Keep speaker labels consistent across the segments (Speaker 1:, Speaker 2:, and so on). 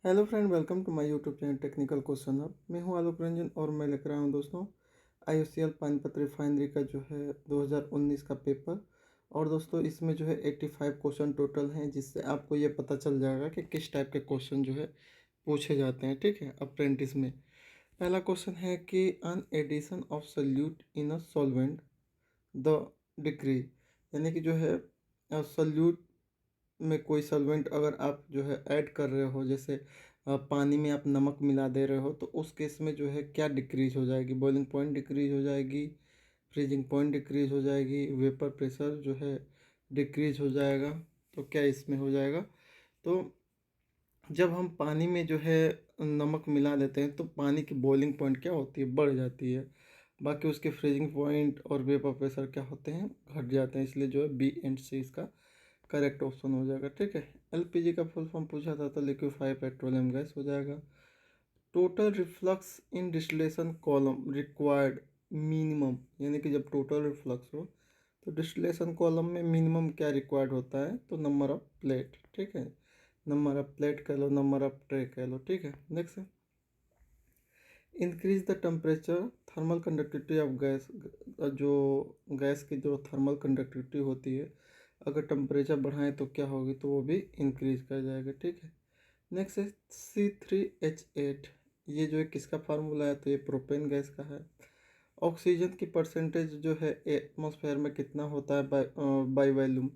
Speaker 1: Hello friend, welcome to my YouTube channel technical question hub. मैं हूं आलोक रंजन और मैं लेकर आया हूं दोस्तों IOCL पानीपत रिफाइनरी का जो है 2019 का पेपर। और दोस्तों इसमें जो है 85 क्वेश्चन टोटल हैं, जिससे आपको ये पता चल जाएगा कि किस टाइप के क्वेश्चन जो है पूछे जाते हैं। ठीक है, अप्रेंटिस में पहला क्वेश्चन है कि an addition of solute in a solvent the decrease, यानी कि जो है सल्यूट में कोई सॉल्वेंट अगर आप जो है ऐड कर रहे हो, जैसे पानी में आप नमक मिला दे रहे हो, तो उस केस में जो है क्या डिक्रीज हो जाएगी? बॉइलिंग पॉइंट डिक्रीज हो जाएगी, फ्रीजिंग पॉइंट डिक्रीज हो जाएगी, वेपर प्रेशर जो है डिक्रीज हो जाएगा। तो क्या इसमें हो जाएगा? तो जब हम पानी में जो है नमक मिला देते हैं तो पानी की बॉइलिंग पॉइंट क्या होती है? बढ़ जाती है। बाकी उसके फ्रीजिंग पॉइंट और वेपर प्रेशर क्या होते हैं? घट जाते हैं। इसलिए जो है बी एंड सी इसका करेक्ट ऑप्शन हो जाएगा। ठीक है। LPG का फुल फॉर्म पूछा था तो लिक्विफाइड पेट्रोलियम गैस हो जाएगा। टोटल रिफ्लक्स इन डिस्टिलेशन कॉलम रिक्वायर्ड मिनिमम, यानी कि जब टोटल रिफ्लक्स हो तो डिस्टिलेशन कॉलम में मिनिमम क्या रिक्वायर्ड होता है? तो नंबर ऑफ प्लेट। ठीक है, नंबर ऑफ प्लेट कह लो, नंबर ऑफ ट्रे कह लो। ठीक है। नेक्स्ट है increase the temperature thermal conductivity of gas. जो गैस की जो थर्मल कंडक्टिविटी होती है, अगर टेम्परेचर बढ़ाएं तो क्या होगी? तो वो भी इंक्रीज कर जाएगा। ठीक है। नेक्स्ट है C3H8। ये जो है किसका फार्मूला है? तो ये प्रोपेन गैस का है। ऑक्सीजन की परसेंटेज जो है एटमॉस्फेयर में कितना होता है बाई वॉल्यूम?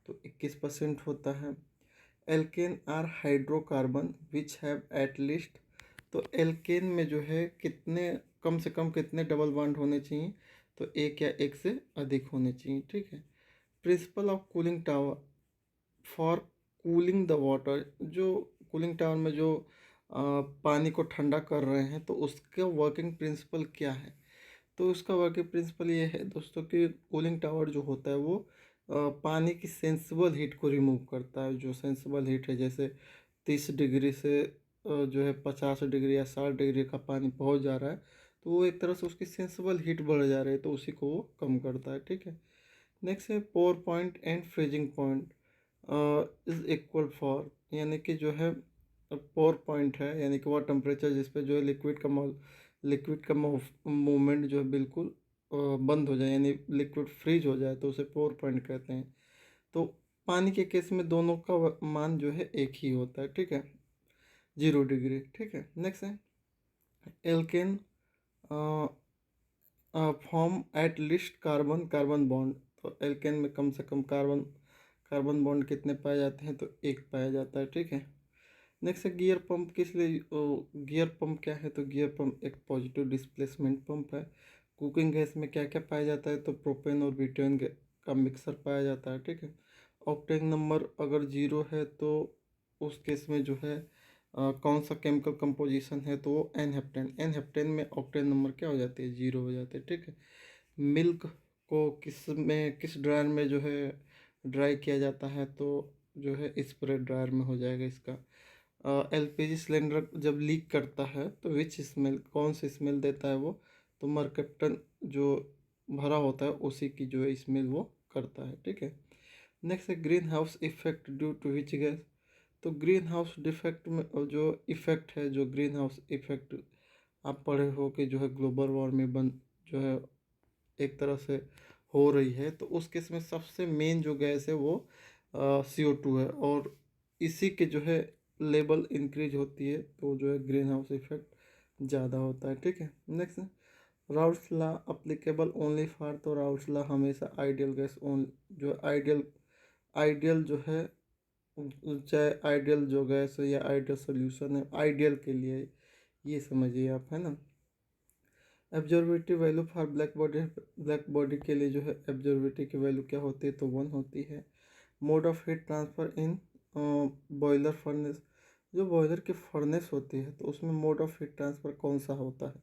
Speaker 1: तो 21% होता है। Alkane are hydrocarbon which have at least. तो एल्केन में जो है कितने, कम से कम कितने डबल बॉन्ड होने चाहिए? तो एक या एक से अधिक होने चाहिए। ठीक है। Principle of cooling tower for cooling the water. जो कूलिंग टावर में जो पानी को ठंडा कर रहे हैं, तो उसका वर्किंग प्रिंसिपल क्या है? तो उसका वर्किंग प्रिंसिपल ये है दोस्तों कि कूलिंग टावर जो होता है वो पानी की सेंसिबल हीट को रिमूव करता है। जो सेंसिबल हीट है, जैसे 30 डिग्री से जो है 50 डिग्री या 60 डिग्री का पानी पहुंच जा रहा है, तो वो एक तरह से उसकी सेंसिबल हीट बढ़ जा रही है, तो उसी को वो कम करता है। ठीक है। नेक्स्ट है pour point and freezing point is equal for, यानी कि जो है पोर पॉइंट है, यानी कि वह टेम्परेचर जिस पे जो है लिक्विड का मूवमेंट जो है बिल्कुल बंद हो जाए, यानी लिक्विड फ्रीज हो जाए, तो उसे पोर पॉइंट कहते हैं। तो पानी के केस में दोनों का मान जो है एक ही होता है। ठीक है, 0 डिग्री। ठीक है। नेक्स्ट है alkane form at least carbon carbon bond. तो एल्केन में कम से कम कार्बन बॉन्ड कितने पाए जाते हैं? तो एक पाया जाता है। ठीक है। नेक्स्ट है गियर पंप किस लिए गियर पंप क्या है? तो गियर पंप एक पॉजिटिव डिस्प्लेसमेंट पंप है। कुकिंग गैस में क्या क्या पाया जाता है? तो प्रोपेन और ब्यूटेन का मिक्सर पाया जाता है। ठीक है। ऑक्टेन नंबर अगर 0 है तो उस केस में जो है कौन सा केमिकल कंपोजिशन है? तो वो एन हेप्टेन में ऑक्टेन नंबर क्या हो जाती है? 0 हो जाते हैं। ठीक है। मिल्क को किस ड्रायर में जो है ड्राई किया जाता है? तो जो है स्प्रे ड्रायर में हो जाएगा इसका। LPG सिलेंडर जब लीक करता है तो विच स्मेल, कौन सी स्मेल देता है वो? तो मरकप्टन जो भरा होता है उसी की जो है स्मेल वो करता है। ठीक है। नेक्स्ट है green house effect due to which gas. तो ग्रीन हाउस डिफेक्ट में जो इफेक्ट है, जो ग्रीन हाउस इफेक्ट आप पढ़े हो कि जो है ग्लोबल वार्मिंग बन जो है एक तरह से हो रही है, तो उस केस में सबसे मेन जो गैस है वो CO2 है, और इसी के जो है लेवल इंक्रीज होती है तो जो है ग्रीन हाउस इफेक्ट ज़्यादा होता है। ठीक है। Next Raoult's law applicable only for. तो राउल्स लॉ हमेशा आइडियल गैस ओन जो आइडियल आइडियल जो है, चाहे आइडियल जो गैस है या आइडियल सोल्यूशन है, आइडियल के लिए ये समझिए आप, है ना। एब्जॉर्बिटी वैल्यू फॉर ब्लैक बॉडी के लिए जो है एब्जॉर्बिटी की वैल्यू क्या होती है? तो 1 होती है। Mode of heat transfer in boiler furnace. जो बॉयलर की फर्नेस होती है तो उसमें मोड ऑफ हीट ट्रांसफ़र कौन सा होता है?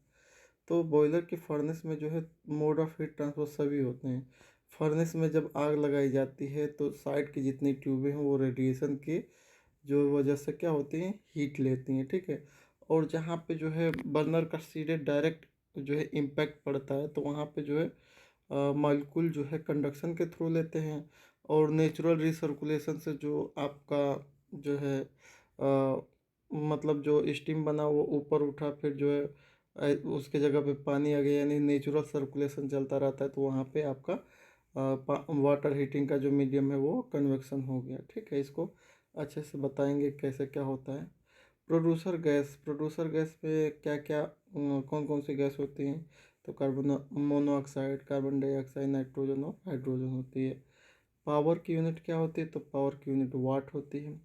Speaker 1: तो बॉयलर की फर्नेस में जो है मोड ऑफ हीट ट्रांसफ़र सभी होते हैं। फर्नेस में जब आग लगाई जाती है तो साइड की जितनी ट्यूबें हैं वो रेडिएशन की जो वजह से क्या होती हैं? हीट लेती हैं। ठीक है। और जहाँ पे जो है बर्नर का सीधे डायरेक्ट जो है इम्पैक्ट पड़ता है, तो वहाँ पे जो है मॉलिक्यूल जो है कंडक्शन के थ्रू लेते हैं, और नेचुरल रिसर्कुलेशन से जो आपका जो है मतलब जो स्टीम बना वो ऊपर उठा, फिर जो है उसके जगह पे पानी आ गया, यानी नेचुरल सर्कुलेशन चलता रहता है, तो वहाँ पे आपका वाटर हीटिंग का जो मीडियम है वो कन्वेक्शन हो गया। ठीक है, इसको अच्छे से बताएंगे कैसे क्या होता है। प्रोड्यूसर गैस पे क्या क्या कौन कौन सी गैस होती हैं, तो carbon monoxide, carbon dioxide, nitrogen और हाइड्रोजन होती है। पावर की यूनिट क्या होती है, तो पावर की यूनिट वाट होती है।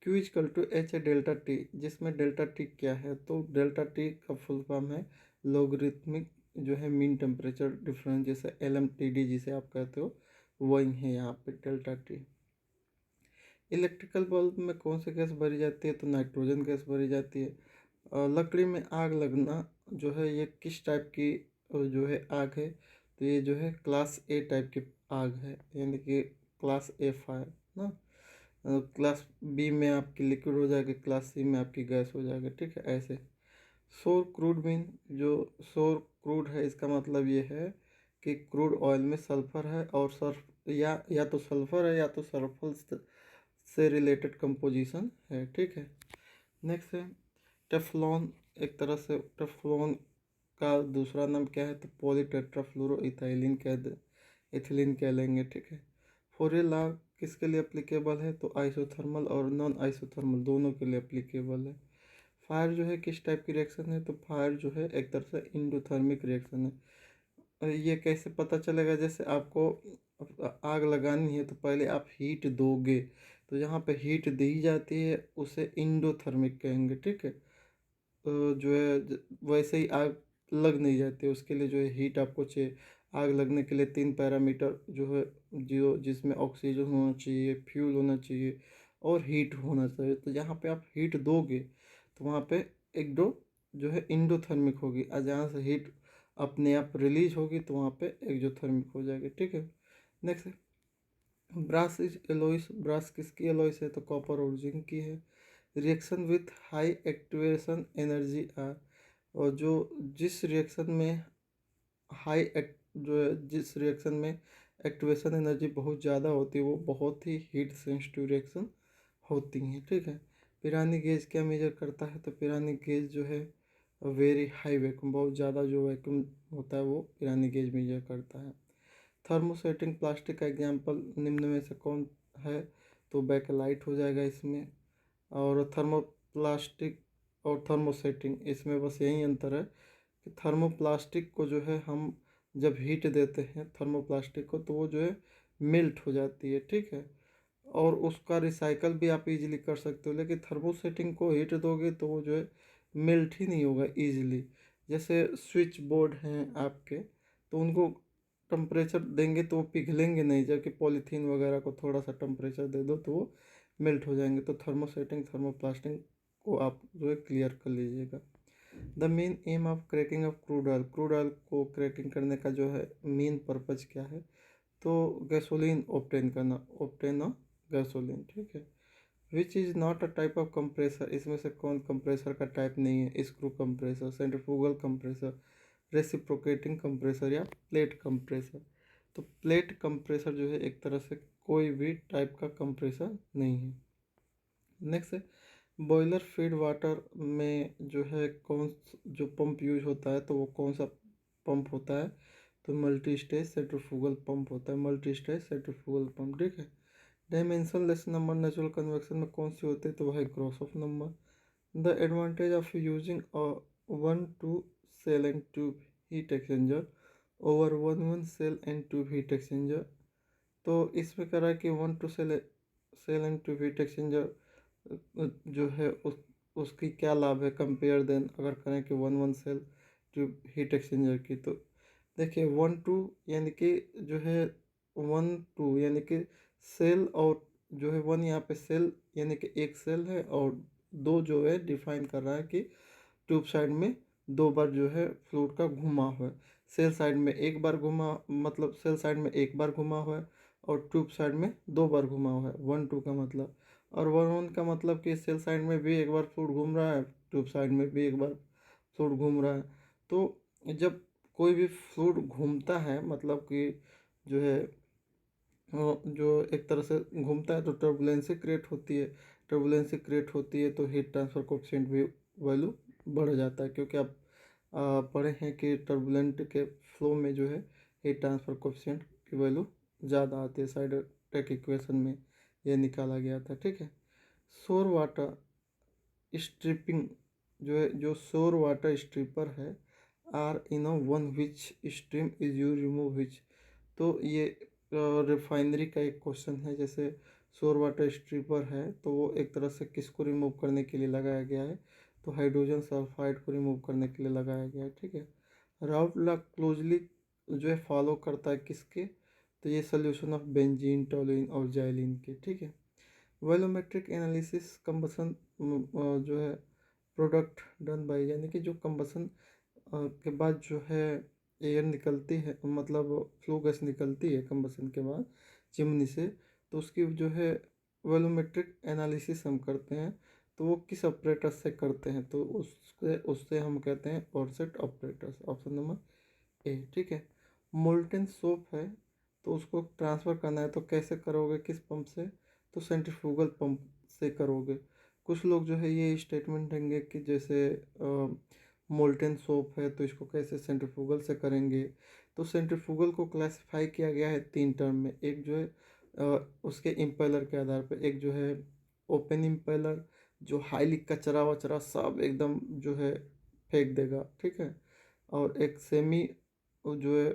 Speaker 1: Q is equal to H delta T, जिसमें डेल्टा टी क्या है, तो डेल्टा टी का फुल फॉर्म है लोगरिथमिक जो है मीन टेम्परेचर डिफरेंस, जैसे LMTD जिसे आप कहते हो, वही है यहाँ पे डेल्टा टी। इलेक्ट्रिकल बल्ब में कौन सी गैस भरी जाती है, तो नाइट्रोजन गैस भरी जाती है। लकड़ी में आग लगना जो है ये किस टाइप की जो है आग है, तो ये जो है क्लास ए टाइप की आग है, यानी कि क्लास ए फायर ना। क्लास बी में आपकी लिक्विड हो जाएगी, क्लास सी में आपकी गैस हो जाएगी। ठीक है, ऐसे। सोर क्रूड मीन, जो सोर क्रूड है इसका मतलब ये है कि क्रूड ऑयल में सल्फर है, और सल्फ या तो सल्फर है या तो सल्फर से रिलेटेड कंपोजिशन है। ठीक है, नेक्स्ट है टेफ्लॉन। एक तरह से टेफ्लॉन का दूसरा नाम क्या है, तो पॉलीटेट्राफ्लोरो इथाइलिन कह दे, इथिलीन कह लेंगे। ठीक है, फोरियर लॉ किसके लिए अप्लीकेबल है, तो आइसोथर्मल और नॉन आइसोथर्मल दोनों के लिए अप्लीकेबल है। फायर जो है किस टाइप की रिएक्शन है, तो फायर जो है एक तरह से इंडोथर्मिक रिएक्शन है। ये कैसे पता चलेगा, जैसे आपको आग लगानी है तो पहले आप हीट दोगे, तो यहाँ पे हीट दी जाती है, उसे इंडोथर्मिक कहेंगे। ठीक है, तो जो है वैसे ही आग लग नहीं जाती, उसके लिए जो है हीट आपको चाहिए। आग लगने के लिए 3 पैरामीटर जो है, जो जिसमें ऑक्सीजन होना चाहिए, फ्यूल होना चाहिए और हीट होना चाहिए। तो यहाँ पे आप हीट दोगे तो वहाँ पे एक दो जो है इंडोथर्मिक होगी, और जहाँ से हीट अपने आप रिलीज होगी तो वहाँ पे एक्जोथर्मिक हो जाएगी। ठीक है, नेक्स्ट है ब्रास इज एलोइस। ब्रास किसकी एलोइस है, तो कॉपर और जिंक की है। Reaction with high activation energy are, और जो जिस रिएक्शन में जो है जिस रिएक्शन में एक्टिवेशन एनर्जी बहुत ज़्यादा होती है वो बहुत ही हीट सेंसिटिव रिएक्शन होती हैं। ठीक है, पिरानी गेज क्या मेजर करता है, तो पिरानी गेज जो है वेरी हाई वैक्यूम, बहुत ज़्यादा जो वैक्यूम होता है वो पिरानी गेज मेजर करता है। थर्मोसेटिंग प्लास्टिक का एग्जाम्पल निम्न में से कौन है, तो बैकलाइट हो जाएगा इसमें। और थर्मोप्लास्टिक और थर्मोसेटिंग, इसमें बस यही अंतर है कि थर्मोप्लास्टिक को जो है हम जब हीट देते हैं थर्मोप्लास्टिक को, तो वो जो है मेल्ट हो जाती है। ठीक है, और उसका रिसाइकल भी आप इजीली कर सकते हो, लेकिन थर्मोसेटिंग को हीट दोगे तो वो जो है मेल्ट ही नहीं होगा इजीली। जैसे स्विच बोर्ड हैं आपके, तो उनको टेम्परेचर देंगे तो वो पिघलेंगे नहीं, जबकि पॉलीथीन वगैरह को थोड़ा सा टेम्परेचर दे दो तो वो मेल्ट हो जाएंगे। तो थर्मोसेटिंग थर्मोप्लास्टिक को आप जो है क्लियर कर लीजिएगा। The main M of cracking of crude oil को क्रैकिंग करने का जो है मेन पर्पज क्या है, तो गैसोलीन ऑब्टेन करना, ऑब्टेन ऑफ गैसोलीन। ठीक है, which is not a type of compressor, इसमें से कौन कंप्रेसर का टाइप नहीं है, screw compressor, centrifugal compressor, reciprocating compressor या प्लेट कंप्रेसर। तो प्लेट कंप्रेसर जो है एक तरह से कोई भी टाइप का कंप्रेसर नहीं है। नेक्स्ट है बॉयलर फीड वाटर में जो है जो पंप यूज होता है, तो वो कौन सा पंप होता है, तो मल्टी स्टेज सेंट्रीफ्यूगल पंप होता है, मल्टी स्टेज सेंट्रीफ्यूगल पंप। ठीक है, डायमेंशनलेस नंबर नेचुरल कन्वेक्शन में कौन सी होती है, तो वह है gross number. The advantage of using a 1 2 cell and tube heat exchanger over 1 1 cell and tube heat exchanger, तो इसमें कह रहा है कि 1 2 cell and tube heat exchanger जो है उसकी क्या लाभ है, कंपेयर देन अगर करें कि 1 1 सेल ट्यूब हीट एक्सचेंजर की। तो देखिए 1 2 यानी कि जो है 1 2 यानी कि सेल, और जो है 1 यहाँ पे सेल यानी कि एक सेल है, और 2 जो है डिफाइन कर रहा है कि ट्यूब साइड में 2 बार जो है फ्लूइड का घुमा हुआ है, सेल साइड में एक बार घुमा, मतलब सेल साइड में एक बार घुमा हुआ है और ट्यूब साइड में 2 बार घुमा हुआ है, 1 2 का मतलब। और 1 1 का मतलब कि सेल साइड में भी एक बार फ्लूइड घूम रहा है, ट्यूब साइड में भी एक बार फ्लूइड घूम रहा है। तो जब कोई भी फ्लूइड घूमता है, मतलब कि जो है जो एक तरह से घूमता है, तो टर्बुलेंसी क्रिएट होती है। टर्बुलेंसी क्रिएट होती है तो हीट ट्रांसफर कोएफिशिएंट भी वैल्यू बढ़ जाता है, क्योंकि आप पढ़े हैं कि टर्बुलेंट के फ्लो में जो है हीट ट्रांसफर कोएफिशिएंट की वैल्यू ज़्यादा आती है। साइडर इक्वेशन में ये निकाला गया था, ठीक है। शोर वाटर स्ट्रिपिंग जो है, जो शोर वाटर स्ट्रिपर है, are in one which stream is you remove which. तो ये रिफाइनरी का एक क्वेश्चन है। जैसे शोर वाटर स्ट्रिपर है तो वो एक तरह से किसको रिमूव करने के लिए लगाया गया है, तो हाइड्रोजन सल्फाइड को रिमूव करने के लिए लगाया गया है, ठीक है। राउट लॉ क्लोजली जो है फॉलो करता है किसके, तो ये सोल्यूशन ऑफ बेंजीन, टोलुइन और जाइलिन के, ठीक है। वॉल्यूमेट्रिक एनालिसिस कंबसन जो है प्रोडक्ट डन बाई, यानी कि जो कंबसन के बाद जो है एयर निकलती है, मतलब फ्लो गैस निकलती है कंबसन के बाद चिमनी से, तो उसकी जो है वॉल्यूमेट्रिक एनालिसिस हम करते हैं। तो वो किस ऑपरेटर से करते हैं, तो उससे उससे हम कहते हैं ऑरसेट ऑपरेटर्स। ऑप्शन नंबर ए, ठीक है। मोल्टेन सोप है तो उसको ट्रांसफ़र करना है तो कैसे करोगे, किस पंप से, तो सेंट्रीफ्यूगल पंप से करोगे। कुछ लोग जो है ये स्टेटमेंट देंगे कि जैसे मोल्टेन सोप है तो इसको कैसे सेंट्रीफ्यूगल से करेंगे। तो सेंट्रीफ्यूगल को क्लासिफाई किया गया है 3 टर्म में। एक जो है उसके इम्पेलर के आधार पर, एक जो है ओपन इम्पेलर जो हाईली कचरा वचरा सब एकदम जो है फेंक देगा, ठीक है। और एक सेमी जो है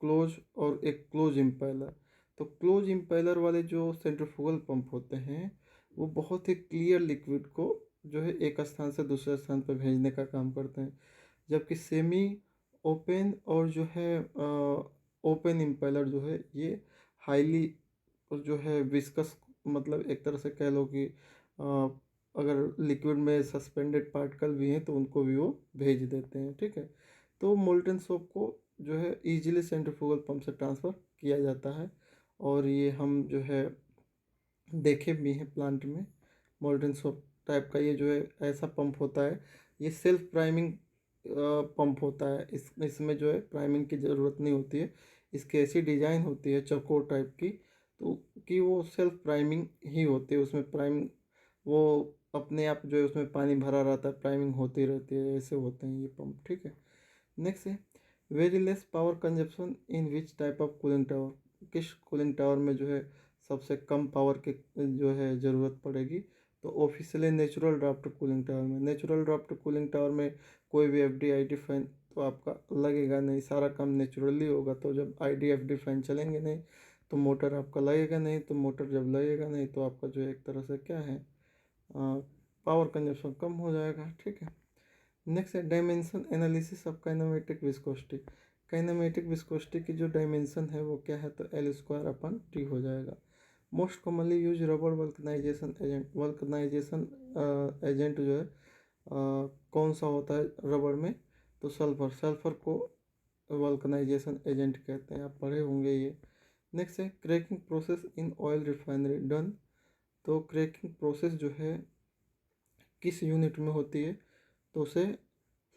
Speaker 1: क्लोज, और एक क्लोज इम्पेलर। तो क्लोज इम्पेलर वाले जो सेंट्रीफ्यूगल पंप होते हैं वो बहुत ही क्लियर लिक्विड को जो है एक स्थान से दूसरे स्थान पर भेजने का काम करते हैं, जबकि सेमी ओपन और जो है ओपन इम्पेलर जो है ये हाईली जो है विस्कस, मतलब एक तरह से कह लो कि अगर लिक्विड में सस्पेंडेड पार्टिकल भी हैं तो उनको भी वो भेज देते हैं, ठीक है। तो मोल्टेन सोप को जो है इजीली सेंट्रीफ्यूगल पंप से ट्रांसफ़र किया जाता है, और ये हम जो है देखे भी हैं प्लांट में। मोल्टेन सोप टाइप का ये जो है ऐसा पंप होता है, ये सेल्फ प्राइमिंग पंप होता है। इसमें जो है प्राइमिंग की ज़रूरत नहीं होती है। इसकी ऐसी डिज़ाइन होती है चौकोर टाइप की, तो कि वो सेल्फ प्राइमिंग ही होती है। उसमें प्राइमिंग वो अपने आप जो है उसमें पानी भरा रहता है, प्राइमिंग होती रहती है, ऐसे होते हैं ये पंप, ठीक है। नेक्स्ट है very less power consumption in which type of cooling tower. किस कूलिंग टावर में जो है सबसे कम पावर की जो है ज़रूरत पड़ेगी, तो officially natural draft cooling tower में। नेचुरल ड्राफ्ट कूलिंग टावर में कोई भी FD-ID फैन तो आपका लगेगा नहीं, सारा काम नेचुरली होगा। तो जब ID-FD फैन चलेंगे नहीं तो मोटर आपका लगेगा नहीं, तो मोटर जब लगेगा नहीं तो आपका जो है एक तरह से क्या है पावर कंजप्शन कम हो जाएगा, ठीक है। नेक्स्ट है dimension analysis of kinematic viscosity. Kinematic viscosity की जो डायमेंशन है वो क्या है, तो L² / T हो जाएगा। Most commonly use rubber vulcanisation agent. Vulcanisation agent जो है कौन सा होता है रबर में, तो सल्फर। सल्फर को वल्कनाइजेशन एजेंट कहते हैं, आप पढ़े होंगे ये। नेक्स्ट है cracking process in oil refinery done. तो क्रैकिंग प्रोसेस जो है किस यूनिट में होती है, तो उसे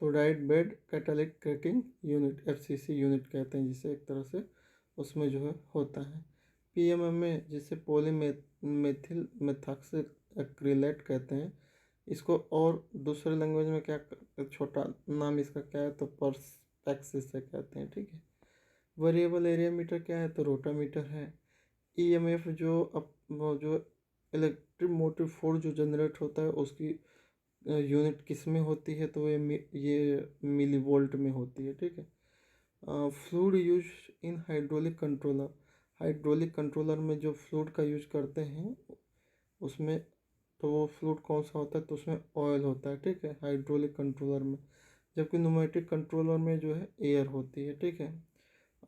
Speaker 1: fluoride bed catalytic cracking unit FCC unit कहते हैं, जिसे एक तरह से उसमें जो है होता है। PMM में जिसे पॉलीमेथिल मेथॉक्सी एक्रिलेट कहते हैं, इसको और दूसरे लैंग्वेज में क्या छोटा नाम इसका क्या है, तो पर्सपेक्सिस से कहते हैं, ठीक है। वेरिएबल एरिया मीटर क्या है, तो रोटामीटर है। EMF जो वो जो इलेक्ट्रिक मोटिव फोर्स जो जनरेट होता है उसकी यूनिट किस में होती है, तो ये मिली वोल्ट में होती है, ठीक है। Fluid use in hydraulic controller. Hydraulic controller में जो फ्लूइड का यूज करते हैं उसमें, तो वो फ्लूइड कौन सा होता है, तो उसमें ऑयल होता है, ठीक है, हाइड्रोलिक कंट्रोलर में। जबकि न्यूमेटिक कंट्रोलर में जो है एयर होती है, ठीक है।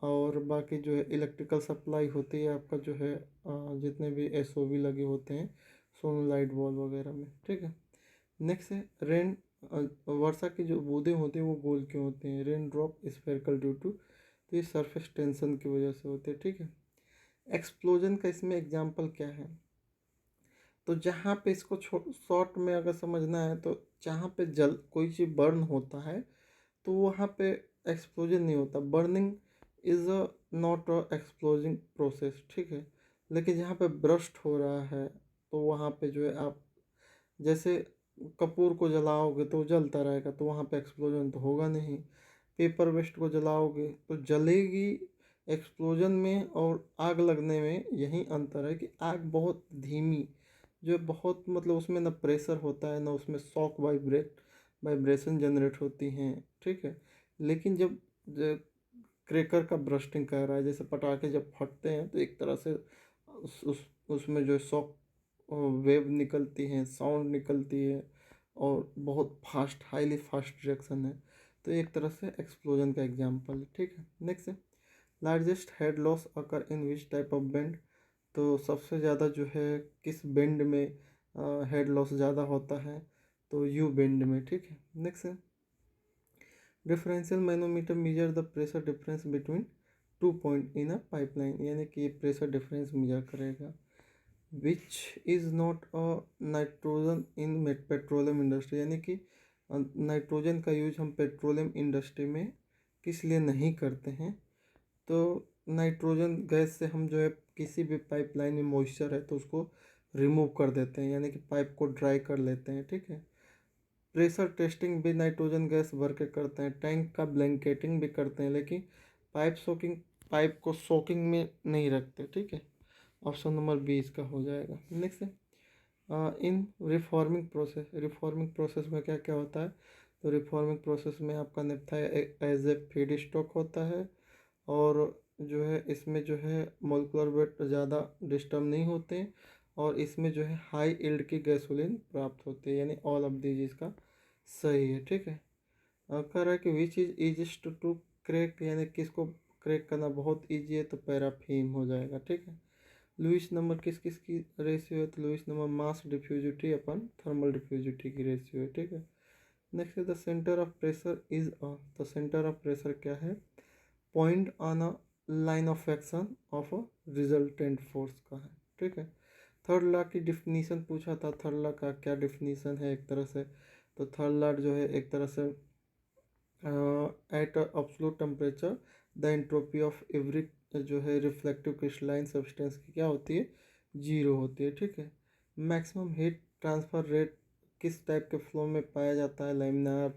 Speaker 1: और बाकी जो है इलेक्ट्रिकल सप्लाई होती है आपका जो है जितने भी SOV लगे होते हैं सोनोलाइट बॉल वगैरह में, ठीक है। नेक्स्ट है रेन। वर्षा की जो बूंदें होती हैं वो गोल क्यों होती हैं, rain drop spherical due to, तो ये सरफेस टेंशन की वजह से होते हैं, ठीक है। एक्सप्लोजन का इसमें एग्जांपल क्या है, तो जहाँ पे इसको शॉर्ट में अगर समझना है, तो जहाँ पे जल कोई चीज़ बर्न होता है तो वहाँ पे एक्सप्लोजन नहीं होता। Burning is a not a exploding process, ठीक है। लेकिन जहाँ पे ब्रस्ट हो रहा है तो वहाँ पे जो है आप जैसे कपूर को जलाओगे तो जलता रहेगा, तो वहाँ पे एक्सप्लोजन तो होगा नहीं। पेपर वेस्ट को जलाओगे तो जलेगी। एक्सप्लोजन में और आग लगने में यही अंतर है कि आग बहुत धीमी, जो बहुत मतलब उसमें ना प्रेशर होता है ना उसमें शॉक वाइब्रेशन जनरेट होती हैं, ठीक है। लेकिन जब क्रैकर का ब्रस्टिंग कर रहा है, जैसे पटाखे जब फटते हैं तो एक तरह से उसमें जो शॉक वेव निकलती हैं, साउंड निकलती है, और बहुत फास्ट, हाईली फास्ट रिएक्शन है। तो एक तरह से एक्सप्लोजन का एग्जांपल है, ठीक है। नेक्स्ट है largest head loss occur in which type of bend. तो सबसे ज़्यादा जो है किस बेंड में हेड लॉस ज़्यादा होता है, तो यू बेंड में, ठीक है। नेक्स्ट है differential manometer measure the pressure difference between two point in a pipeline, यानी कि प्रेशर डिफरेंस मेजर करेगा। Which is not a nitrogen in petroleum industry, यानी कि नाइट्रोजन का यूज हम पेट्रोलियम इंडस्ट्री में किस लिए नहीं करते हैं। तो नाइट्रोजन गैस से हम जो है किसी भी पाइपलाइन में मॉइस्चर है तो उसको रिमूव कर देते हैं, यानी कि पाइप को ड्राई कर लेते हैं, ठीक है। प्रेशर टेस्टिंग भी नाइट्रोजन गैस भर के करते हैं, टैंक का ब्लैंकेटिंग भी करते हैं, लेकिन पाइप को सोकिंग में नहीं रखते, ठीक है। ऑप्शन नंबर बी इसका हो जाएगा। नेक्स्ट है इन रिफॉर्मिंग प्रोसेस में क्या क्या होता है। तो रिफॉर्मिंग प्रोसेस में आपका नेप्था एज ए फीड स्टॉक होता है, और जो है इसमें जो है मोलिकुलर वेट ज़्यादा डिस्टर्ब नहीं होते हैं, और इसमें जो है हाई यील्ड की गैसोलीन प्राप्त होती है, यानी ऑल ऑफ दीज इसका सही है, ठीक है। कह रहा है कि which is easiest to crack, यानी किसको क्रैक करना बहुत ईजी है, तो पैराफीम हो जाएगा, ठीक है। लुईस नंबर किस किस की रेशियो है, तो लुईस नंबर मास डिफ्यूजिटी अपन थर्मल डिफ्यूजिटी की रेशियो है, ठीक है। नेक्स्ट है the centre of pressure is a, तो सेंटर ऑफ प्रेशर क्या है, point on a line of action of a resultant force का है, ठीक है। थर्ड लॉ की डिफिनीशन पूछा था, थर्ड लॉ का क्या डिफिनीशन है एक तरह से, तो थर्ड लॉ जो है एक तरह से at absolute temperature the entropy of every जो है रिफ्लेक्टिव क्रिस्टलाइन सब्सटेंस की क्या होती है, जीरो होती है, ठीक है। मैक्सिमम हीट ट्रांसफर रेट किस टाइप के फ्लो में पाया जाता है, लैमिनार,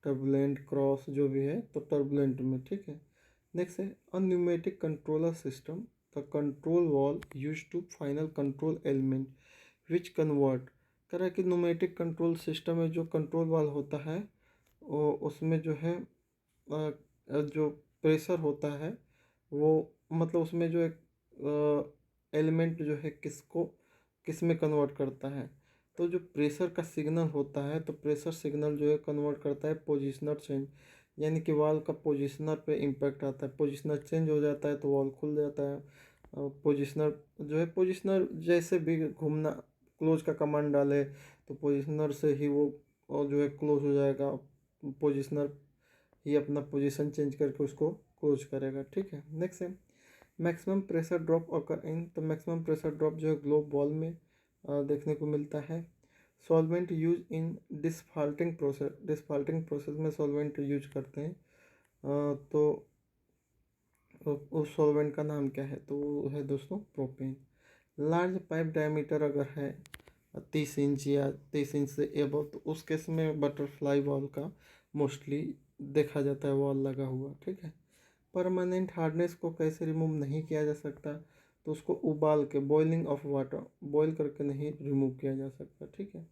Speaker 1: टर्बुलेंट, क्रॉस, जो भी है तो टर्बुलेंट में, ठीक है। नेक्स्ट है a pneumatic controller system the control valve use to final control element which convert. कह रहा है कि न्यूमेटिक कंट्रोल सिस्टम में जो कंट्रोल वॉल होता है वो उसमें जो है जो प्रेशर होता है वो मतलब उसमें जो एक एलिमेंट जो है किस में कन्वर्ट करता है। तो जो प्रेशर का सिग्नल होता है तो प्रेशर सिग्नल जो है कन्वर्ट करता है पोजिशनर चेंज, यानी कि वॉल का पोजिशनर पे इम्पैक्ट आता है, पोजिशनर चेंज हो जाता है तो वॉल खुल जाता है। पोजिशनर जैसे भी घूमना, क्लोज का कमांड डाले तो पोजिशनर से ही वो और जो है क्लोज हो जाएगा, पोजिशनर ही अपना पोजीशन चेंज करके उसको क्लोज करेगा, ठीक है। नेक्स्ट है मैक्सिमम प्रेशर ड्रॉप अकर इन, तो मैक्सिमम प्रेशर ड्रॉप जो है ग्लोब बॉल में देखने को मिलता है। सॉल्वेंट यूज इन डिसफॉल्टिंग प्रोसेस में सॉल्वेंट यूज करते हैं, तो उस सॉल्वेंट का नाम क्या है, तो वो है दोस्तों प्रोपेन। लार्ज पाइप डायमीटर अगर है 30 इंच या 30 इंच से एबव, तो उस केस में बटरफ्लाई वॉल का मोस्टली देखा जाता है वॉल लगा हुआ, ठीक है। परमानेंट हार्डनेस को कैसे रिमूव नहीं किया जा सकता, तो उसको उबाल के बॉइलिंग ऑफ वाटर, बॉईल करके नहीं रिमूव किया जा सकता, ठीक है।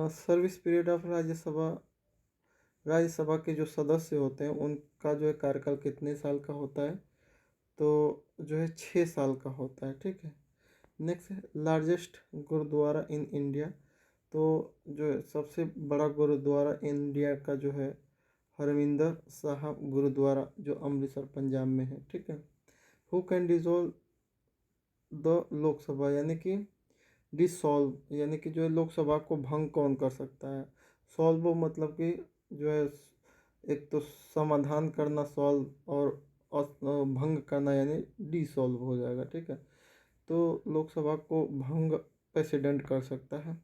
Speaker 1: सर्विस पीरियड ऑफ राज्यसभा के जो सदस्य होते हैं उनका जो है कार्यकाल कितने साल का होता है, तो जो है 6 साल का होता है, ठीक है। नेक्स्ट है लार्जेस्ट गुरुद्वारा इन इंडिया, तो जो है सबसे बड़ा गुरुद्वारा इंडिया का जो है हरमिंदर साहब गुरुद्वारा जो अमृतसर पंजाब में है, ठीक है। Who can dissolve the Lok Sabha, यानी कि डिसॉल्व, यानी कि जो है लोकसभा को भंग कौन कर सकता है। सॉल्व मतलब कि जो है एक तो समाधान करना सॉल्व, और भंग करना यानी डिसॉल्व हो जाएगा, ठीक है। तो लोकसभा को भंग प्रेसिडेंट कर सकता है।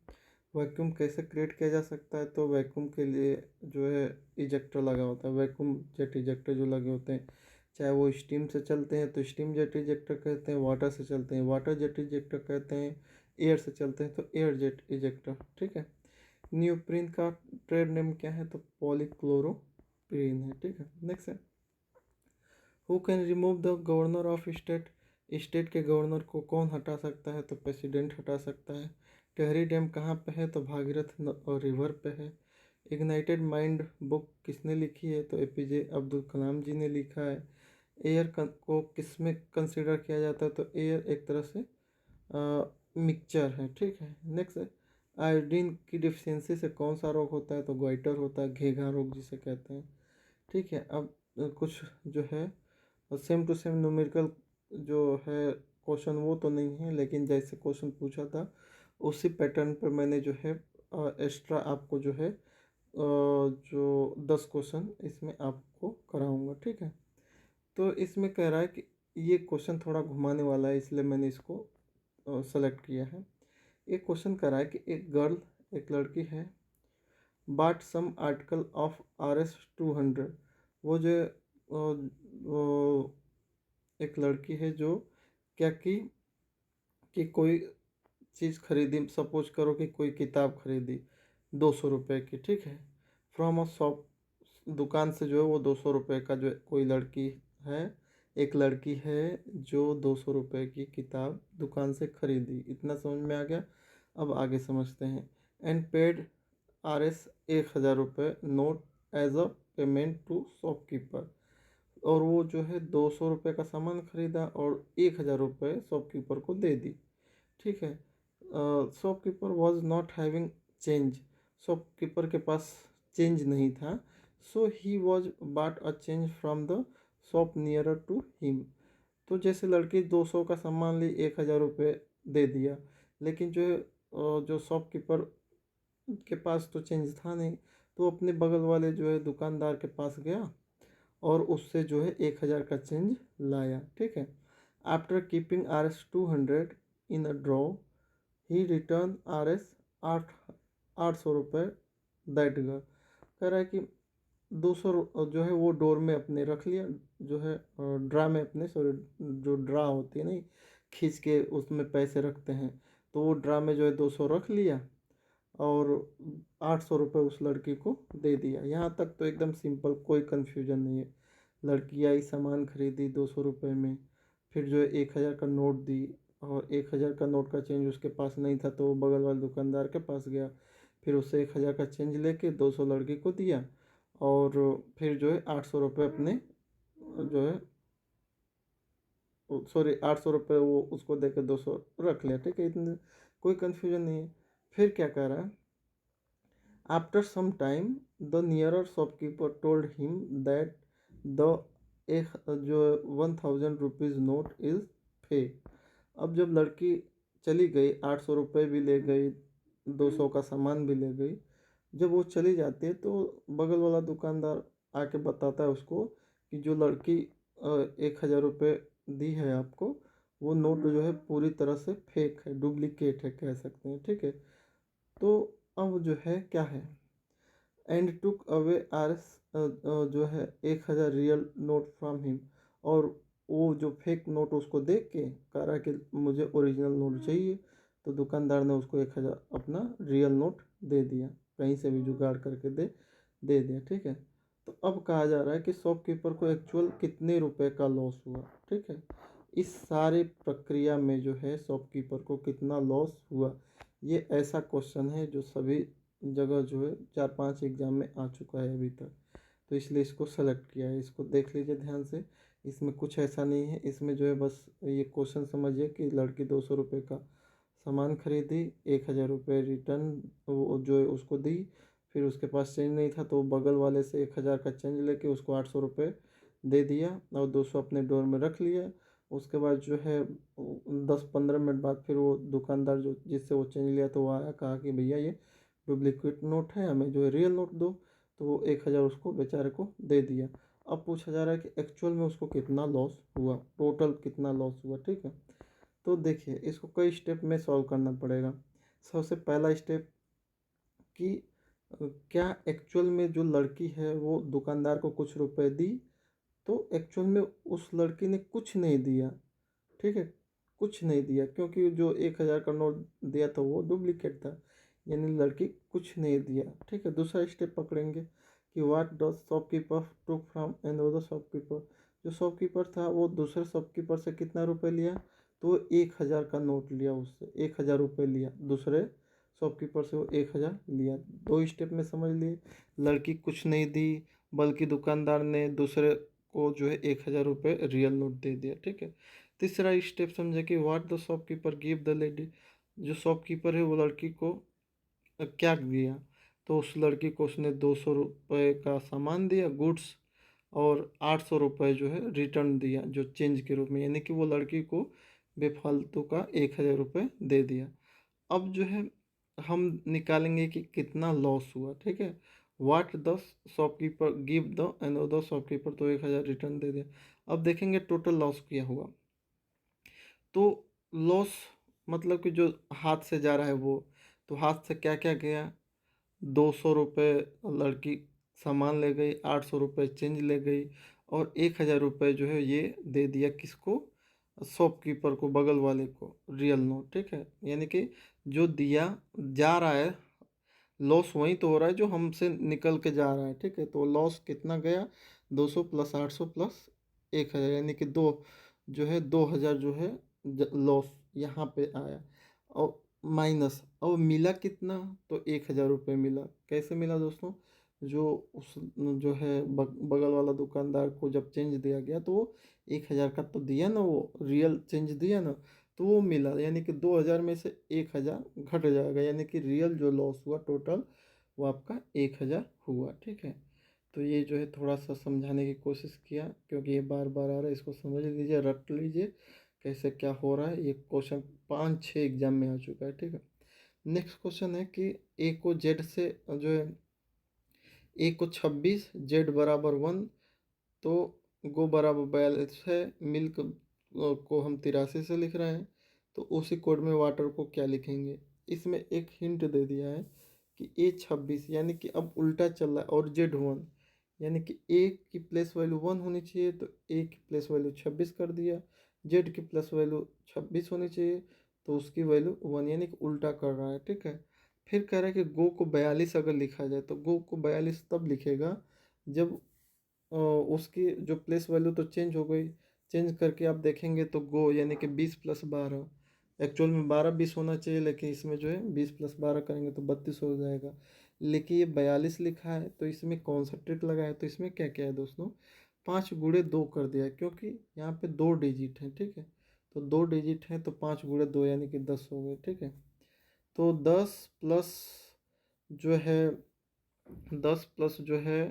Speaker 1: वैक्यूम कैसे क्रिएट किया जा सकता है, तो वैक्यूम के लिए जो है इजेक्टर लगा होता है, वैक्यूम जेट इजेक्टर जो लगे होते हैं, चाहे वो स्टीम से चलते हैं तो स्टीम जेट इजेक्टर कहते हैं, वाटर से चलते हैं वाटर जेट इजेक्टर कहते हैं, एयर से चलते हैं तो एयर जेट इजेक्टर, ठीक है। न्यूप्रिन का ट्रेड नेम क्या है, तो पॉलीक्लोरोप्रीन है, ठीक है। नेक्स्ट है, who can remove the governor of state, state के गवर्नर को कौन हटा सकता है, तो प्रेसिडेंट हटा सकता है। टेहरी डैम कहाँ पे है, तो भागीरथ रिवर पे है। इग्नाइटेड माइंड बुक किसने लिखी है, तो एपीजे अब्दुल कलाम जी ने लिखा है। एयर को किस में कंसिडर किया जाता है, तो एयर एक तरह से मिक्सचर है, ठीक है। नेक्स्ट है, आयोडीन की डिफिशियंसी से कौन सा रोग होता है, तो गोइटर होता है, घेघा रोग जिसे कहते हैं, ठीक है। अब कुछ जो है सेम टू सेम न्यूमेरिकल जो है क्वेश्चन वो तो नहीं है, लेकिन जैसे क्वेश्चन पूछा था उसी पैटर्न पर मैंने जो है एक्स्ट्रा आपको जो है जो 10 क्वेश्चन इसमें आपको कराऊंगा, ठीक है। तो इसमें कह रहा है कि ये क्वेश्चन थोड़ा घुमाने वाला है, इसलिए मैंने इसको सेलेक्ट किया है। एक क्वेश्चन कर रहा है कि एक गर्ल, एक लड़की है, बाट सम आर्टिकल ऑफ RS 200। वो जो वो एक लड़की है जो क्या की कि कोई चीज़ खरीदी, सपोज करो कि कोई किताब खरीदी 200 रुपये की, ठीक है। फ्रॉम अ शॉप, दुकान से जो है वो 200 रुपये का जो कोई लड़की है, एक लड़की है जो 200 रुपये की किताब दुकान से खरीदी, इतना समझ में आ गया। अब आगे समझते हैं। एंड पेड RS 1000 रुपये note as a payment to shopkeeper. और वो जो है 200 रुपये का सामान खरीदा और 1000 रुपये शॉपकीपर को दे दी, ठीक है। Shopkeeper was not having change, shopkeeper के पास चेंज नहीं था। So he was bought a change from the shop nearer to him. तो जैसे लड़की 200 का सामान ली, 1000 रुपये दे दिया, लेकिन जो है जो शॉपकीपर के पास तो चेंज था नहीं, तो अपने बगल वाले जो है दुकानदार के पास गया और उससे जो है 1000 का चेंज लाया, ठीक है। After keeping RS 200 in a draw, he return RS 800 रुपये दैट गर्ल। कह रहा है कि 200 जो है वो डोर में अपने रख लिया, जो है ड्रा में अपने, सॉरी, जो ड्रा होती है नहीं, खींच के उसमें पैसे रखते हैं, तो वो ड्रा में जो है 200 रख लिया और 800 रुपये उस लड़की को दे दिया। यहाँ तक तो एकदम सिंपल, कोई कन्फ्यूजन नहीं है। लड़की आई, सामान खरीदी 200 रुपये में, फिर जो है 1000 का नोट दी, और 1000 का नोट का चेंज उसके पास नहीं था, तो वो बगल वाले दुकानदार के पास गया, फिर उससे 1000 का चेंज लेके 200 लड़की को दिया, और फिर जो है 800 रुपये अपने जो है, सॉरी, 800 रुपये वो उसको दे के 200 रख लिया, ठीक है। इतने कोई कन्फ्यूजन नहीं है। फिर क्या कह रहा है, after some time the nearer shopkeeper told him that the एक जो 1000 रुपीज़ नोट इज़ फेक। अब जब लड़की चली गई, 800 रुपये भी ले गई, 200 का सामान भी ले गई, जब वो चली जाती है तो बगल वाला दुकानदार आके बताता है उसको कि जो लड़की 1000 रुपये दी है आपको, वो नोट जो है पूरी तरह से फेक है, डुप्लीकेट है कह सकते हैं, ठीक है। तो अब जो है क्या है, एंड टुक अवे RS जो है 1000 रियल नोट फ्रॉम हिम। और वो जो फेक नोट उसको देख के कह रहा है कि मुझे ओरिजिनल नोट चाहिए, तो दुकानदार ने उसको 1000 अपना रियल नोट दे दिया, कहीं से भी जुगाड़ करके दे दिया, ठीक है। तो अब कहा जा रहा है कि शॉपकीपर को एक्चुअल कितने रुपए का लॉस हुआ, ठीक है। इस सारे प्रक्रिया में जो है शॉपकीपर को कितना लॉस हुआ, ये ऐसा क्वेश्चन है जो सभी जगह जो है 4-5 एग्जाम में आ चुका है अभी तक, तो इसलिए इसको सेलेक्ट किया है। इसको देख लीजिए ध्यान से, इसमें कुछ ऐसा नहीं है, इसमें जो है बस ये क्वेश्चन समझिए कि लड़की 200 रुपये का सामान खरीदी, 1000 रुपये रिटर्न वो जो है उसको दी, फिर उसके पास चेंज नहीं था तो बगल वाले से 1000 का चेंज लेके उसको 800 रुपये दे दिया और 200 अपने डोर में रख लिया। उसके बाद जो है 10-15 मिनट बाद फिर वो दुकानदार जो जिससे वो चेंज लिया, तो वो आया, कहा कि भैया ये डुप्लीकेट नोट है, हमें जो है रियल नोट दो। तो वो 1000 उसको बेचारे को दे दिया। अब पूछा जा रहा है कि एक्चुअल में उसको कितना लॉस हुआ, टोटल कितना लॉस हुआ, ठीक है। तो देखिए इसको कई स्टेप में सॉल्व करना पड़ेगा। सबसे पहला स्टेप कि क्या एक्चुअल में जो लड़की है वो दुकानदार को कुछ रुपए दी, तो एक्चुअल में उस लड़की ने कुछ नहीं दिया, ठीक है। कुछ नहीं दिया, क्योंकि जो 1,000 का नोट दिया था वो डुप्लीकेट था, यानी लड़की कुछ नहीं दिया। ठीक है, दूसरा स्टेप पकड़ेंगे कि what does shopkeeper took from another shopkeeper. जो शॉपकीपर था वो दूसरे शॉपकीपर से कितना रुपये लिया, तो 1,000 का नोट लिया, उससे 1,000 रुपये लिया, दूसरे शॉपकीपर से वो 1,000 लिया। दो स्टेप में समझ लिए, लड़की कुछ नहीं दी, बल्कि दुकानदार ने दूसरे को जो है 1,000 रुपये रियल नोट दे दिया। ठीक है, तीसरा स्टेप समझे कि what the shopkeeper give the lady. जो शॉपकीपर है वो लड़की को क्या दिया, तो उस लड़की को उसने 200 रुपये का सामान दिया, गुड्स, और 800 रुपये जो है रिटर्न दिया, जो चेंज के रूप में, यानी कि वो लड़की को बेफालतू का 1,000 रुपये दे दिया। अब जो है हम निकालेंगे कि कितना लॉस हुआ। ठीक है, what the shopkeeper give the another shopkeeper, तो 1,000 रिटर्न दे दिया। अब देखेंगे टोटल लॉस क्या हुआ। तो लॉस मतलब कि जो हाथ से जा रहा है वो, तो हाथ से क्या क्या गया, 200 रुपये लड़की सामान ले गई, 800 रुपये चेंज ले गई, और 1,000 रुपये जो है ये दे दिया किसको, शॉपकीपर को, बगल वाले को, रियल नोट। ठीक है, यानी कि जो दिया जा रहा है, लॉस वहीं तो हो रहा है जो हमसे निकल के जा रहा है। ठीक है, तो लॉस कितना गया, 200 प्लस 800 प्लस 1,000, यानी कि दो जो है 2,000 जो है लॉस यहाँ पे आया, और माइनस, अब मिला कितना, तो 1,000 रुपये मिला। कैसे मिला दोस्तों, जो उस जो है बगल वाला दुकानदार को जब चेंज दिया गया तो वो 1,000 का तो दिया ना, वो रियल चेंज दिया ना, तो वो मिला, यानी कि 2,000 में से 1,000 घट जाएगा, यानी कि रियल जो लॉस हुआ टोटल वो आपका 1,000 हुआ। ठीक है, तो ये जो है थोड़ा सा समझाने की कोशिश किया, क्योंकि ये बार बार आ रहा है, इसको समझ लीजिए, रट लीजिए कैसे क्या हो रहा है। ये क्वेश्चन 5-6 एग्जाम में आ चुका है। ठीक है, नेक्स्ट क्वेश्चन है कि ए को जेड से जो है, ए को 26, जेड बराबर 1, तो गो बराबर 42 है, मिल्क को हम 83 से लिख रहे हैं, तो उसी कोड में वाटर को क्या लिखेंगे। इसमें एक हिंट दे दिया है कि ए 26, यानी कि अब उल्टा चल रहा है, और जेड 1, यानी कि ए की प्लेस वैल्यू 1 होनी चाहिए, तो ए की प्लेस वैल्यू 26 कर दिया। जेड की प्लस वैल्यू 26 होनी चाहिए, तो उसकी वैल्यू 1, यानी कि उल्टा कर रहा है। ठीक है, फिर कह रहा है कि गो को 42 अगर लिखा जाए, तो गो को 42 तब लिखेगा जब उसकी जो प्लेस वैल्यू तो चेंज हो गई, चेंज करके आप देखेंगे तो गो यानी कि 20 प्लस 12, एक्चुअल में 12-20 होना चाहिए, लेकिन इसमें जो है 20 प्लस 12 करेंगे तो 32 हो जाएगा, लेकिन ये 42 लिखा है, तो इसमें कौन सा ट्रिक लगा है, तो इसमें क्या क्या है दोस्तों, 5 गुणे 2 कर दिया है, क्योंकि यहाँ पे 2 डिजिट हैं। ठीक है, तो 2 डिजिट हैं, तो 5 गुणे 2 यानी कि 10 हो गए। ठीक है, तो 10 प्लस जो है 10 प्लस जो है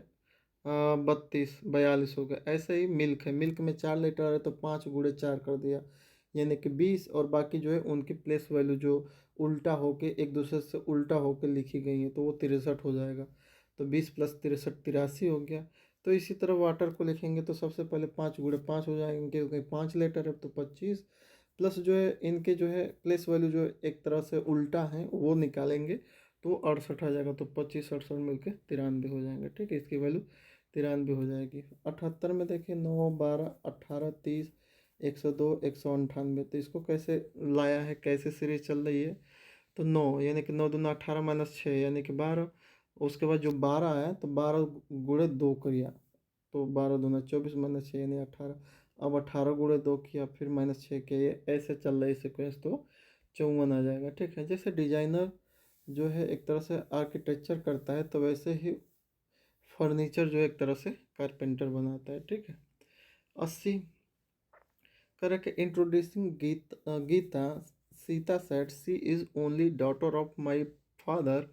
Speaker 1: 32, 42 हो गया। ऐसे ही मिल्क है, मिल्क में 4 लीटर है, तो 5 गुणे 4 कर दिया, यानी कि 20, और बाकी जो है उनकी प्लेस वैल्यू जो उल्टा होके एक दूसरे से उल्टा होके लिखी गई है, तो वो 63 हो जाएगा, तो 20 + 63 83 हो गया। तो इसी तरह वाटर को लिखेंगे तो सबसे पहले 5 गुणे 5 हो जाएंगे, क्योंकि 5 लीटर है तो 25, प्लस जो है इनके जो है प्लेस वैल्यू जो एक तरह से उल्टा है वो निकालेंगे, तो 68 आ जाएगा, तो 25 68 मिलके 93 हो जाएंगे। ठीक है, इसकी वैल्यू 93 हो जाएगी। 78 में देखिए, 9 12 18 30 102 198, तो इसको कैसे लाया है, कैसे सीरीज चल रही है, तो 9 यानी कि 9 दूना 18 -6 यानी कि 12, उसके बाद जो 12 आया तो 12 गुणे 2 किया, तो 12 दूना 24 -6 यानी 18, अब 18 गुणे 2 किया, फिर -6 किया, ये ऐसे चल रहा है सीक्वेंस, तो 54 आ जाएगा। ठीक है, जैसे डिजाइनर जो है एक तरह से आर्किटेक्चर करता है, तो वैसे ही फर्नीचर जो है एक तरह से कारपेंटर बनाता है। ठीक है, 80 correct, introducing Gita, Sita said she is only daughter of my father,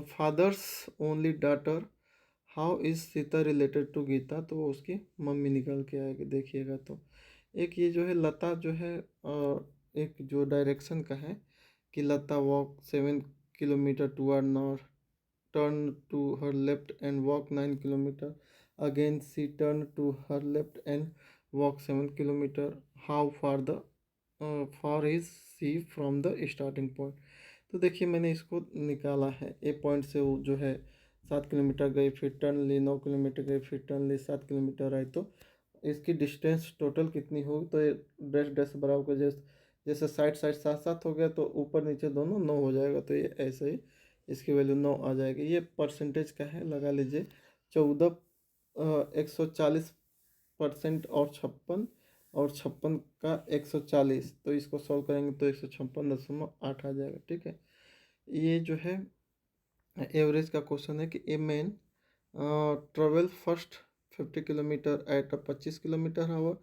Speaker 1: father's only daughter, how is Sita related to Gita, तो वो उसकी मम्मी निकल के आएगी, देखिएगा। तो एक ये जो है लता जो है एक जो डायरेक्शन का है कि Lata walk 7 kilometre toward north, turn to her left and walk 9 kilometer. Again, she turned to her left and walked 7 kilometer. How far is she from the starting point? तो देखिए मैंने इसको निकाला है, ए पॉइंट से वो जो है 7 किलोमीटर गई, फिर टर्न ली, 9 किलोमीटर गई, फिर टर्न ली, 7 किलोमीटर आई, तो इसकी डिस्टेंस टोटल कितनी होगी, तो ये डैश डैश बराबर जैसे जैसे साइड साइड साथ साथ हो गया तो ऊपर नीचे दोनों 9 हो जाएगा, तो ये ऐसे ही इसकी वैल्यू 9 आ जाएगी। ये परसेंटेज का है, लगा लीजिए 140% और 56 और 56 का 140, तो इसको सॉल्व करेंगे तो 156.8 आ जाएगा। ठीक है, ये जो है एवरेज का क्वेश्चन है कि a man travel first 50 kilometre at 25 kilometre hour,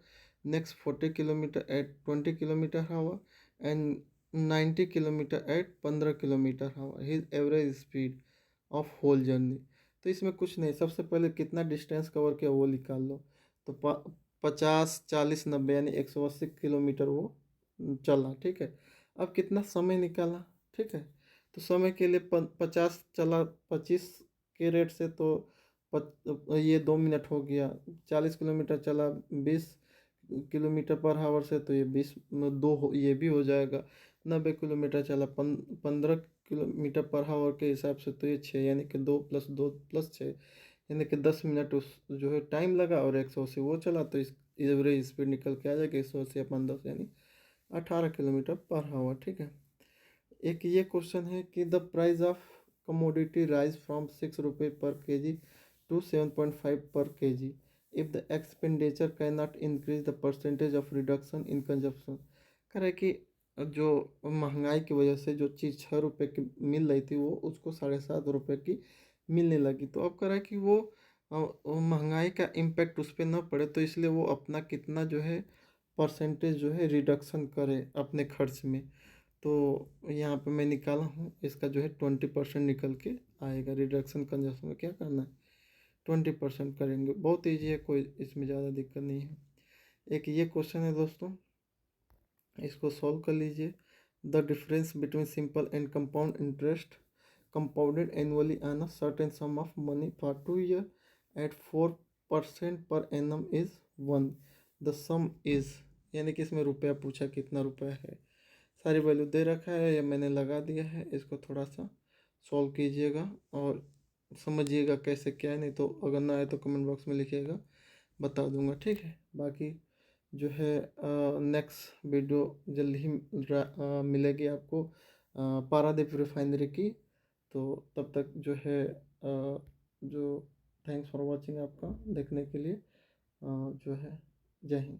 Speaker 1: next 40 kilometre at 20 kilometre hour and 90 kilometre at 15 kilometre hour, his average speed of whole journey. तो इसमें कुछ नहीं, सबसे पहले कितना डिस्टेंस कवर किया वो निकाल लो। तो 50 40 90 यानी 180 किलोमीटर वो चला। ठीक है, अब कितना समय निकाला। ठीक है, तो समय के लिए 50 चला 25 के रेट से, तो ये 2 मिनट हो गया। 40 किलोमीटर चला 20 किलोमीटर पर आवर से, तो ये 20 ये भी हो जाएगा। 90 किलोमीटर चला 15 किलोमीटर पर आवर के हिसाब से, तो ये 6 यानी कि 2+2+6 यानी कि 10 मिनट उस जो है टाइम लगा, और 180 वो चला, तो इस एवरेज स्पीड निकल के आ जाएगा 180 अपन 10 यानी 18 किलोमीटर पर आवर। ठीक है, एक ये क्वेश्चन है कि the price of commodity rise from 6 रुपये पर केजी टू 7.5 पर KG if the expenditure can not increase the percentage of reduction in consumption. कह रहा है कि जो महंगाई की वजह से जो चीज़ 6 रुपये की मिल रही थी वो उसको 7.5 रुपये की मिलने लगी। तो अब कह रहा है कि वो महंगाई का इम्पैक्ट उस पर न पड़े, तो इसलिए वो अपना कितना जो है परसेंटेज जो है रिडक्शन करे अपने खर्च में। तो यहाँ पे मैं निकाला हूँ, इसका जो है 20% निकल के आएगा। रिडक्शन कंजप्शन में क्या करना है, 20% करेंगे। बहुत ईजी है, कोई इसमें ज़्यादा दिक्कत नहीं है। एक ये क्वेश्चन है दोस्तों, इसको सॉल्व कर लीजिए। The difference between simple and compound interest compounded annually on a certain sum of money for 2 year at 4% per annum is 1। The sum is, यानी कि इसमें रुपया पूछा कितना रुपया है, सारी वैल्यू दे रखा है या मैंने लगा दिया है। इसको थोड़ा सा सॉल्व कीजिएगा और समझिएगा कैसे क्या है, नहीं तो अगर ना आए तो कमेंट बॉक्स में लिखिएगा, बता दूंगा। ठीक है, बाकी जो है नेक्स्ट वीडियो जल्दी ही मिलेगी आपको पारादीप रिफाइनरी की। तो तब तक जो है जो थैंक्स फॉर वाचिंग आपका देखने के लिए, जो है जय हिंद।